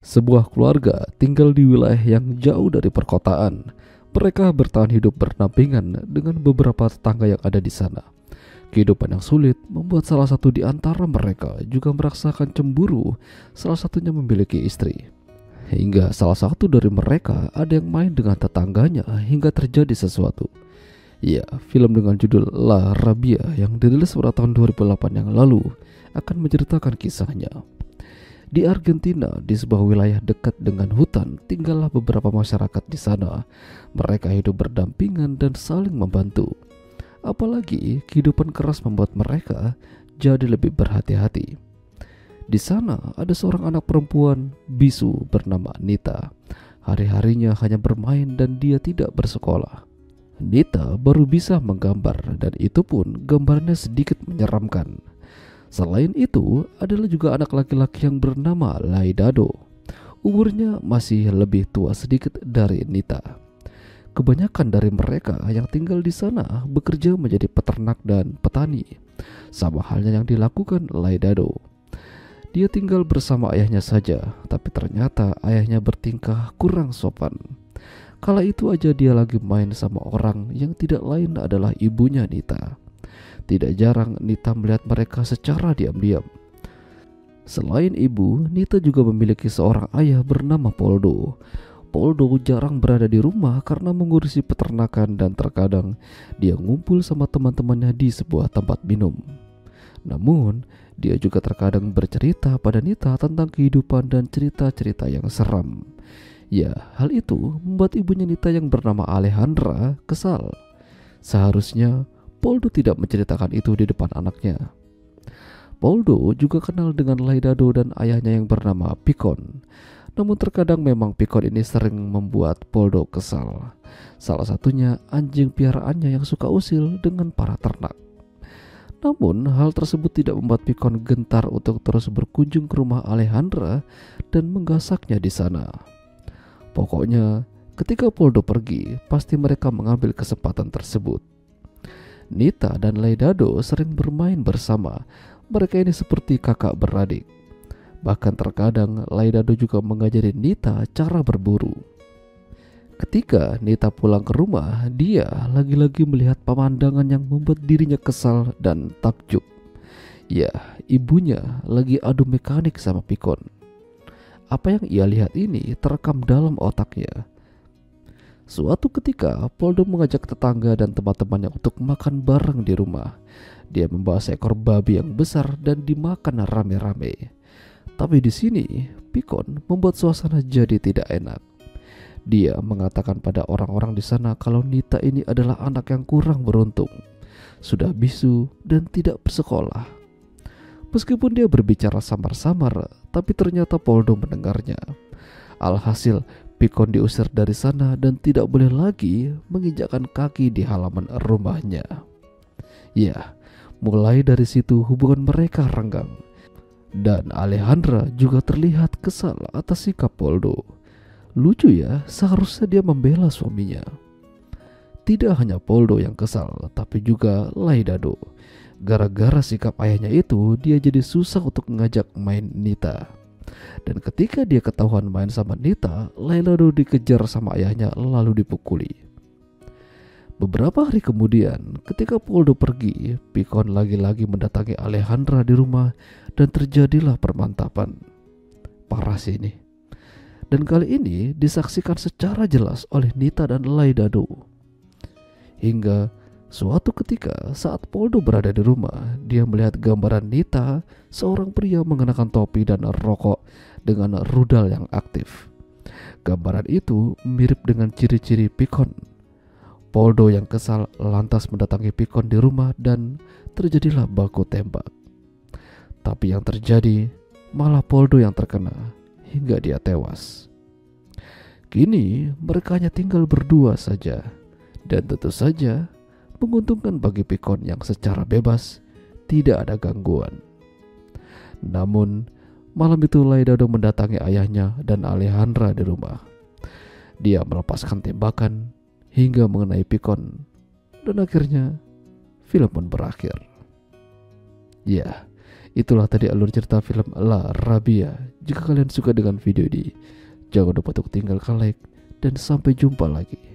Sebuah keluarga tinggal di wilayah yang jauh dari perkotaan. Mereka bertahan hidup berdampingan dengan beberapa tetangga yang ada di sana. Kehidupan yang sulit membuat salah satu di antara mereka juga merasakan cemburu, salah satunya memiliki istri. Hingga salah satu dari mereka ada yang main dengan tetangganya hingga terjadi sesuatu. Ya, film dengan judul La Rabia yang dirilis pada tahun 2008 yang lalu akan menceritakan kisahnya. Di Argentina, di sebuah wilayah dekat dengan hutan, tinggallah beberapa masyarakat di sana. Mereka hidup berdampingan dan saling membantu. Apalagi kehidupan keras membuat mereka jadi lebih berhati-hati. Di sana ada seorang anak perempuan bisu bernama Nita. Hari-harinya hanya bermain dan dia tidak bersekolah. Nita baru bisa menggambar dan itu pun gambarnya sedikit menyeramkan. Selain itu, adalah juga anak laki-laki yang bernama Laidado. Umurnya masih lebih tua sedikit dari Nita. Kebanyakan dari mereka yang tinggal di sana bekerja menjadi peternak dan petani, sama halnya yang dilakukan Laidado. Dia tinggal bersama ayahnya saja, tapi ternyata ayahnya bertingkah kurang sopan. Kala itu aja dia lagi main sama orang yang tidak lain adalah ibunya Nita. Tidak jarang Nita melihat mereka secara diam-diam. Selain ibu, Nita juga memiliki seorang ayah bernama Poldo. Poldo jarang berada di rumah karena mengurusi peternakan dan terkadang dia ngumpul sama teman-temannya di sebuah tempat minum. Namun, dia juga terkadang bercerita pada Nita tentang kehidupan dan cerita-cerita yang seram. Ya, hal itu membuat ibunya Nita yang bernama Alejandra kesal. Seharusnya Poldo tidak menceritakan itu di depan anaknya. Poldo juga kenal dengan Laidado dan ayahnya yang bernama Picon. Namun terkadang memang Picon ini sering membuat Poldo kesal. Salah satunya anjing piaraannya yang suka usil dengan para ternak. Namun hal tersebut tidak membuat Picon gentar untuk terus berkunjung ke rumah Alejandra dan menggasaknya di sana. Pokoknya ketika Poldo pergi, pasti mereka mengambil kesempatan tersebut. Nita dan Laidado sering bermain bersama. Mereka ini seperti kakak beradik. Bahkan terkadang Laidado juga mengajari Nita cara berburu. Ketika Nita pulang ke rumah, dia lagi-lagi melihat pemandangan yang membuat dirinya kesal dan takjub. Ya, ibunya lagi adu mekanik sama Picon. Apa yang ia lihat ini terekam dalam otaknya. Suatu ketika, Poldo mengajak tetangga dan teman-temannya untuk makan bareng di rumah. Dia membawa seekor babi yang besar dan dimakan rame-rame. Tapi di sini, Picon membuat suasana jadi tidak enak. Dia mengatakan pada orang-orang di sana kalau Nita ini adalah anak yang kurang beruntung, sudah bisu dan tidak bersekolah. Meskipun dia berbicara samar-samar, tapi ternyata Poldo mendengarnya. Alhasil, Picon diusir dari sana dan tidak boleh lagi menginjakkan kaki di halaman rumahnya. Ya, mulai dari situ hubungan mereka renggang. Dan Alejandra juga terlihat kesal atas sikap Poldo. Lucu ya, seharusnya dia membela suaminya. Tidak hanya Poldo yang kesal, tapi juga Laidado. Gara-gara sikap ayahnya itu, dia jadi susah untuk mengajak main Nita. Dan ketika dia ketahuan main sama Nita, Laidado dikejar sama ayahnya lalu dipukuli. Beberapa hari kemudian, ketika Poldo pergi, Picon lagi-lagi mendatangi Alejandra di rumah dan terjadilah permantapan. Parah sih ini. Dan kali ini disaksikan secara jelas oleh Nita dan Laidado. Hingga suatu ketika saat Poldo berada di rumah, dia melihat gambaran Nita, seorang pria mengenakan topi dan rokok dengan rudal yang aktif. Gambaran itu mirip dengan ciri-ciri Picon. Poldo yang kesal lantas mendatangi Picon di rumah dan terjadilah baku tembak. Tapi yang terjadi malah Poldo yang terkena hingga dia tewas. Kini mereka hanya tinggal berdua saja dan tentu saja menguntungkan bagi Picon yang secara bebas tidak ada gangguan. Namun malam itu Laidado mendatangi ayahnya dan Alejandra di rumah. Dia melepaskan tembakan hingga mengenai Picon dan akhirnya film pun berakhir. Ya, itulah tadi alur cerita film La Rabia. Jika kalian suka dengan video ini, jangan lupa untuk tinggalkan like dan sampai jumpa lagi.